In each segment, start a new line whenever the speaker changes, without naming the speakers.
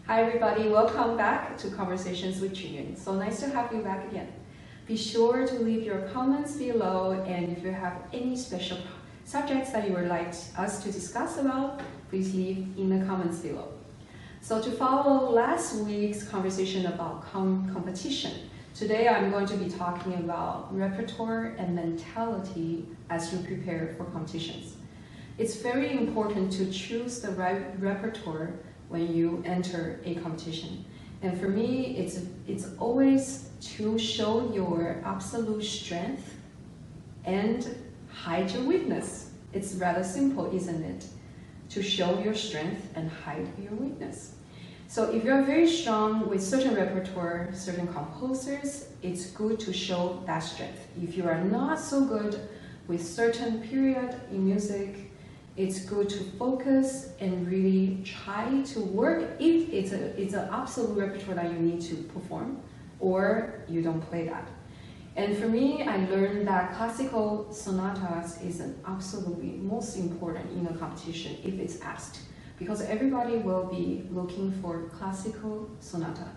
Hi everybody, welcome back to Conversations with Ching-Yun. So nice to have you back again. Be sure to leave your comments below, and if you have any special subjects that you would like us to discuss about, please leave in the comments below. So to follow last week's conversation about competition, today I'm going to be talking about repertoire and mentality as you prepare for competitions. It's very important to choose the right repertoire when you enter a competition. And for me, it's always to show your absolute strength and hide your weakness. It's rather simple, isn't it? To show your strength and hide your weakness. So if you're very strong with certain repertoire, certain composers, it's good to show that strength. If you are not so good with certain period in music, it's good to focus and really try to work if it's an absolute repertoire that you need to perform, or you don't play that. And for me, I learned that classical sonatas is an absolutely most important in a competition if it's asked, because everybody will be looking for classical sonata.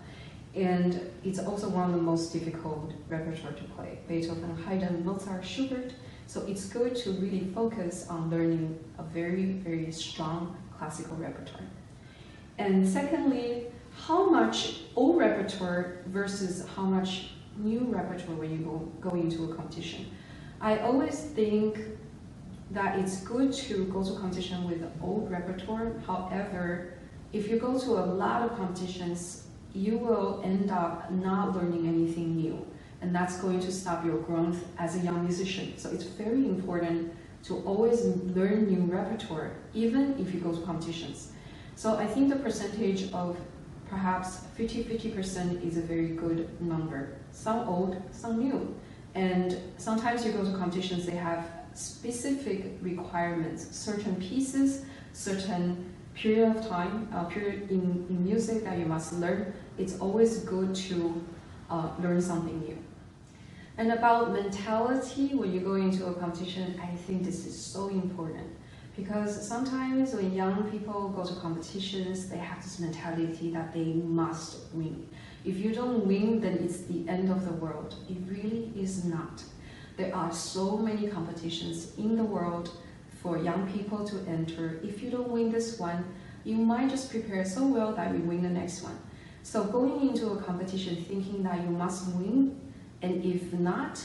And it's also one of the most difficult repertoire to play. Beethoven, Haydn, Mozart, Schubert. So it's good to really focus on learning a very, very strong classical repertoire. And secondly, how much old repertoire versus how much new repertoire when you go into a competition. I always think that it's good to go to competition with old repertoire. However, if you go to a lot of competitions, you will end up not learning anything new. And that's going to stop your growth as a young musician. So it's very important to always learn new repertoire, even if you go to competitions. So I think the percentage of perhaps 50% is a very good number. Some old, some new. And sometimes you go to competitions, they have specific requirements, certain pieces, certain period of time, period in music that you must learn. It's always good to learn something new. And about mentality, when you go into a competition, I think this is so important. Because sometimes when young people go to competitions, they have this mentality that they must win. If you don't win, then it's the end of the world. It really is not. There are so many competitions in the world for young people to enter. If you don't win this one, you might just prepare so well that you win the next one. So going into a competition thinking that you must win, and if not,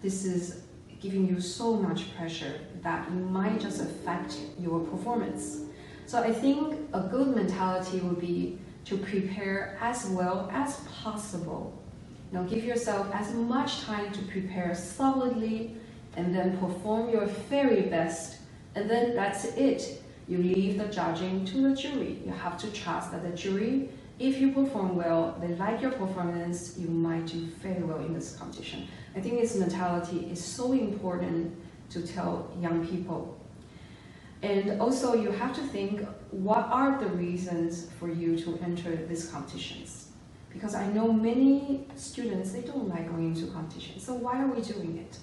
this is giving you so much pressure that it might just affect your performance. So I think a good mentality would be to prepare as well as possible. Give yourself as much time to prepare solidly and then perform your very best, and then that's it. You leave the judging to the jury. You have to trust that the jury, if you perform well, they like your performance, you might do very well in this competition. I think this mentality is so important to tell young people. And also you have to think, what are the reasons for you to enter these competitions? Because I know many students, they don't like going into competitions. So why are we doing it?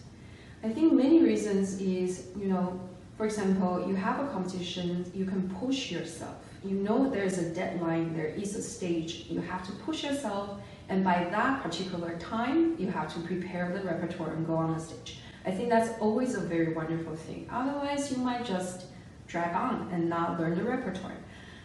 I think many reasons is, for example, you have a competition, you can push yourself. You know there's a deadline, there is a stage, you have to push yourself, and by that particular time, you have to prepare the repertoire and go on the stage. I think that's always a very wonderful thing. Otherwise, you might just drag on and not learn the repertoire.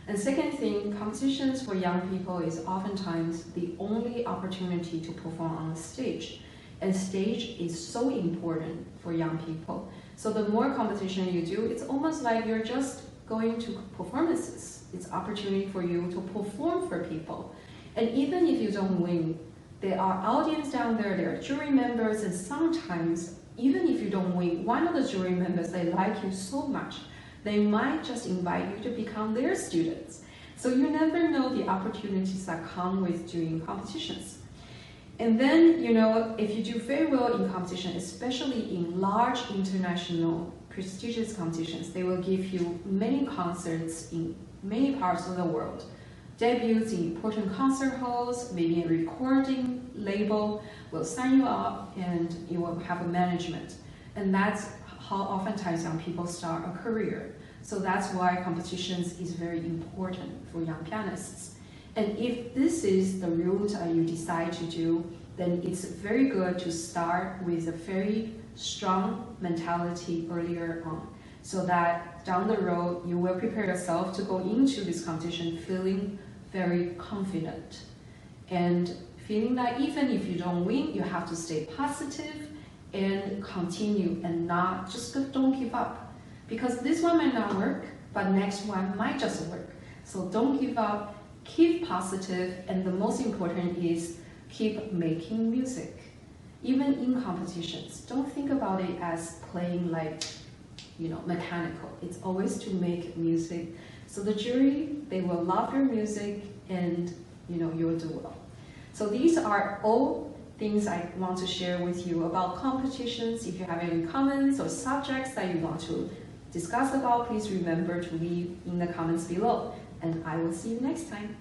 And second thing, competitions for young people is oftentimes the only opportunity to perform on the stage. And stage is so important for young people. So the more competition you do, it's almost like you're just going to performances. It's opportunity for you to perform for people. And even if you don't win, there are audience down there, there are jury members, and sometimes, even if you don't win, one of the jury members, they like you so much, they might just invite you to become their students. So you never know the opportunities that come with doing competitions. And then, if you do very well in competition, especially in large international prestigious competitions, they will give you many concerts in many parts of the world. Debuts in important concert halls, maybe a recording label will sign you up and you will have a management. And that's how oftentimes young people start a career. So that's why competitions is very important for young pianists. And if this is the route you decide to do, then it's very good to start with a very strong mentality earlier on, so that down the road you will prepare yourself to go into this competition feeling very confident and feeling that even if you don't win, you have to stay positive and continue and not just don't give up, because this one might not work, but next one might just work. So don't give up, keep positive, and the most important is keep making music. Even in competitions, don't think about it as playing like, mechanical. It's always to make music. So the jury, they will love your music and you'll do well. So these are all things I want to share with you about competitions. If you have any comments or subjects that you want to discuss about, please remember to leave in the comments below. And I will see you next time.